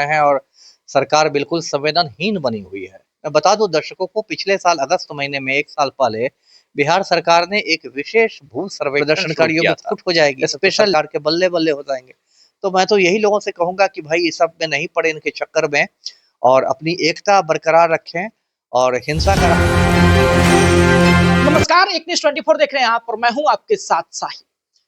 हैं और सरकार बिल्कुल संवेदनहीन बनी हुई है। मैं बता दूं दर्शकों को, पिछले साल अगस्त महीने में 1 साल पहले बिहार सरकार ने एक विशेष भू सर्वेक्षण प्रदर्शनकारियों में फुट हो जाएगी, स्पेशल सरकार के बल्ले बल्ले हो जाएंगे। तो मैं तो यही लोगों से कहूंगा कि भाई इस सब में नहीं पड़े इनके चक्कर में और अपनी एकता बरकरार रखें और हिंसा का। नमस्कार, एक न्यूज़ 24 देख रहे हैं आप और मैं हूं आपके साथ साहिब।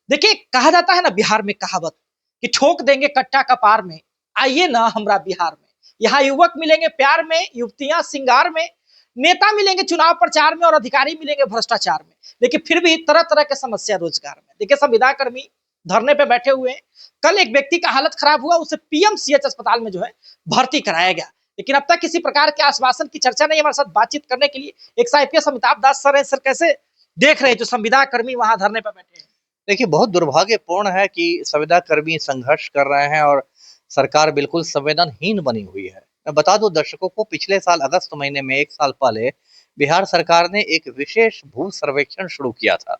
देखिए, कहा जाता है ना बिहार में कहावत कि ठोक देंगे कट्टा कपार में, आइए ना हमरा बिहार में। यहाँ युवक मिलेंगे प्यार में, युवतियां श्रृंगार में, नेता मिलेंगे चुनाव प्रचार में और अधिकारी मिलेंगे भ्रष्टाचार में। लेकिन फिर भी तरह तरह के समस्या रोजगार में। देखिए, संविदा कर्मी धरने पे बैठे हुए हैं। कल एक व्यक्ति का हालत खराब हुआ, उसे पीएमसीएच अस्पताल में जो है भर्ती कराया गया, लेकिन अब तक किसी प्रकार के आश्वासन की चर्चा नहीं। हमारे साथ बातचीत करने के लिए एक आईपीएस अमिताभ दास सर है। सर, कैसे देख रहे हैं जो संविदा कर्मी वहां धरने पर बैठे हैं? देखिए, बहुत दुर्भाग्यपूर्ण है कि संविदा कर्मी संघर्ष कर रहे हैं और सरकार बिल्कुल संवेदनहीन बनी हुई है। मैं बता दूं दर्शकों को, पिछले साल अगस्त महीने में 1 साल पहले बिहार सरकार ने एक विशेष भू सर्वेक्षण शुरू किया था,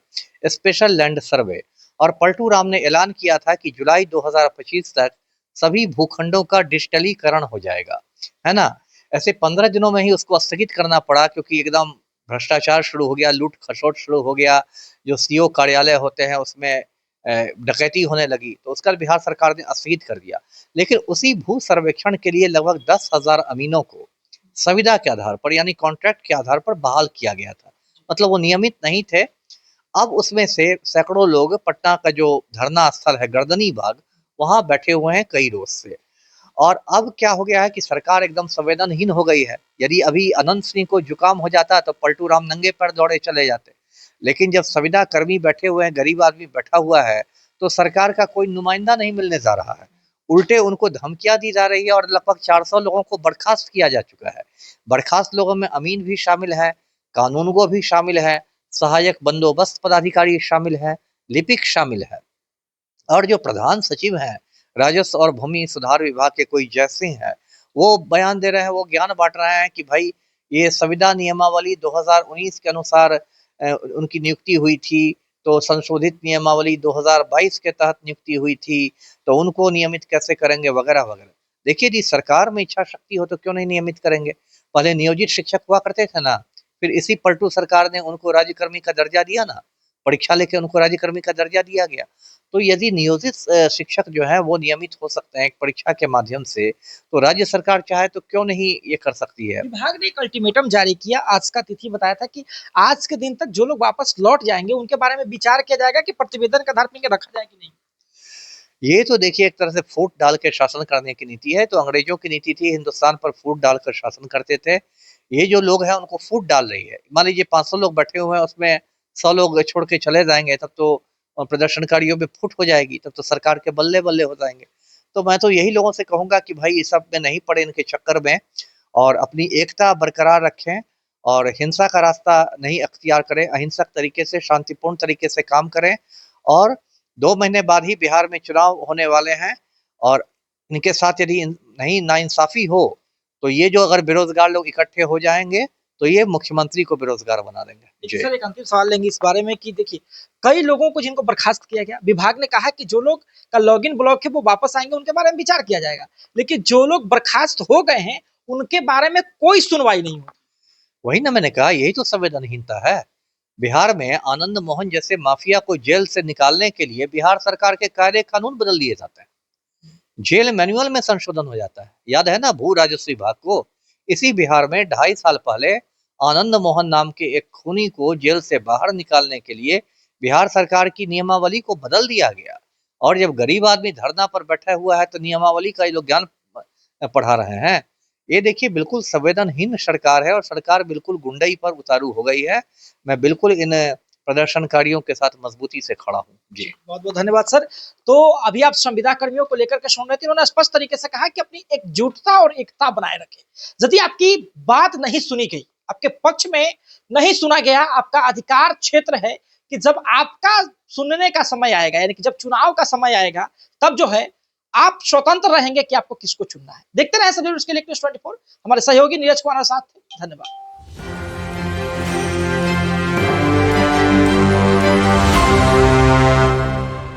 स्पेशल लैंड सर्वे। और पलटू राम ने ऐलान किया था कि जुलाई 2025 तक सभी भूखंडों का डिजिटलीकरण हो जाएगा, है ना। ऐसे 15 दिनों में ही उसको स्थगित करना पड़ा क्योंकि एकदम भ्रष्टाचार शुरू हो गया, लूट खसोट शुरू हो गया। जो सीओ कार्यालय होते हैं उसमें डकैती होने लगी, तो उसका बिहार सरकार ने स्थगित कर दिया। लेकिन उसी भू सर्वेक्षण के लिए लगभग 10,000 अमीनों को संविदा के आधार पर यानी कॉन्ट्रैक्ट के आधार पर बहाल किया गया था। मतलब वो नियमित नहीं थे। अब उसमें से सैकड़ों लोग पटना का जो धरना स्थल है गर्दनी बाग, वहां बैठे हुए हैं कई रोज से। और अब क्या हो गया है कि सरकार एकदम संवेदनहीन हो गई है। यदि अभी अनंत सिंह को जुकाम हो जाता तो पलटू राम नंगे पैर दौड़े चले जाते। लेकिन जब संविदा कर्मी बैठे हुए हैं, गरीब आदमी बैठा हुआ है, तो सरकार का कोई नुमाइंदा नहीं मिलने जा रहा है। उल्टे उनको धमकियां दी जा रही है और लगभग 400 लोगों को बर्खास्त किया जा चुका है। बर्खास्त लोगों में अमीन भी शामिल है, कानूनगो भी शामिल है, सहायक बंदोबस्त पदाधिकारी शामिल है, लिपिक शामिल है। और जो प्रधान सचिव हैं राजस्व और भूमि सुधार विभाग के कोई जय सिंह है, वो बयान दे रहे हैं, वो ज्ञान बांट रहे हैं कि भाई ये संविदा नियमावली 2019 के अनुसार उनकी नियुक्ति हुई थी, तो संशोधित नियमावली 2022 के तहत नियुक्ति हुई थी, तो उनको नियमित कैसे करेंगे वगैरह वगैरह। देखिए, यदि सरकार में इच्छा शक्ति हो तो क्यों नहीं नियमित करेंगे। पहले नियोजित शिक्षक हुआ करते थे ना, फिर इसी पलटू सरकार ने उनको राज्यकर्मी का दर्जा दिया ना, परीक्षा लेके उनको राज्यकर्मी का दर्जा दिया गया। तो यदि नियोजित शिक्षक जो है वो नियमित हो सकते हैं एक परीक्षा के माध्यम से, तो राज्य सरकार चाहे तो क्यों नहीं ये कर सकती है। विभाग ने एक अल्टीमेटम जारी किया, आज का तिथि बताया था कि आज के दिन तक जो लोग वापस लौट जाएंगे उनके बारे में विचार किया जाएगा कि प्रतिवेदन के आधार पर इन्हें रखा जाए कि नहीं। ये तो देखिए एक तरह से फूट डाल के शासन करने की नीति है। तो अंग्रेजों की नीति थी, हिंदुस्तान पर फूट डालकर शासन करते थे। ये जो लोग हैं उनको फूट डाल रही है। मान लीजिए 500 लोग बैठे हुए हैं, उसमें 100 लोग छोड़ के चले जाएंगे, तब तो प्रदर्शनकारियों में फूट हो जाएगी, तब तो सरकार के बल्ले बल्ले हो जाएंगे। तो मैं तो यही लोगों से कहूंगा कि भाई इस सब में नहीं पड़े इनके चक्कर में और अपनी एकता बरकरार रखें और हिंसा का रास्ता नहीं अख्तियार करें। अहिंसक तरीके से, शांतिपूर्ण तरीके से काम करें। और 2 महीने बाद ही बिहार में चुनाव होने वाले हैं और इनके साथ यदि नहीं नाइंसाफी हो, तो ये जो अगर बेरोजगार लोग इकट्ठे हो जाएंगे तो ये मुख्यमंत्री को बेरोजगार बना देंगे। सर, एक अंतिम सवाल लेंगे इस बारे में कि देखिए, कई लोगों को जिनको बर्खास्त किया गया, विभाग ने कहा कि जो लोग का लॉगिन ब्लॉक है वो वापस आएंगे, उनके बारे में विचार किया जाएगा। लेकिन जो लोग बर्खास्त हो गए हैं उनके बारे में कोई सुनवाई नहीं होती। वही ना मैंने कहा, यही तो संवेदनहीनता है। बिहार में आनंद मोहन जैसे माफिया को जेल से निकालने के लिए बिहार सरकार के कायदे कानून बदल दिए जाते हैं, जेल मैनुअल में संशोधन हो जाता है। याद है ना भू राजस्व विभाग को। इसी बिहार में 2.5 साल पहले आनंद मोहन नाम के एक खूनी को जेल से बाहर निकालने के लिए बिहार सरकार की नियमावली को बदल दिया गया। और जब गरीब आदमी धरना पर बैठा हुआ है तो नियमावली का ये लोग ज्ञान पढ़ा रहे हैं। ये देखिए बिल्कुल संवेदनहीन सरकार है और सरकार बिल्कुल गुंडई पर उतारू हो गई है। मैं बिल्कुल इन प्रदर्शनकारियों के साथ मजबूती से खड़ा हूँ जी। बहुत बहुत धन्यवाद सर। तो अभी आप संविदा कर्मियों को लेकर के सुन रहे थे, उन्होंने स्पष्ट तरीके से कहा कि अपनी एकजुटता और एकता बनाए रखें। यदि आपकी बात नहीं सुनी गई, आपके पक्ष में नहीं सुना गया, आपका अधिकार क्षेत्र है कि जब आपका सुनने का समय आएगा, यानी कि जब चुनाव का समय आएगा, तब जो है आप स्वतंत्र रहेंगे कि आपको किसको चुनना है। देखते रहे सर, उसके लिए न्यूज़ 24 हमारे सहयोगी नीरज कुमार साथ थे। धन्यवाद।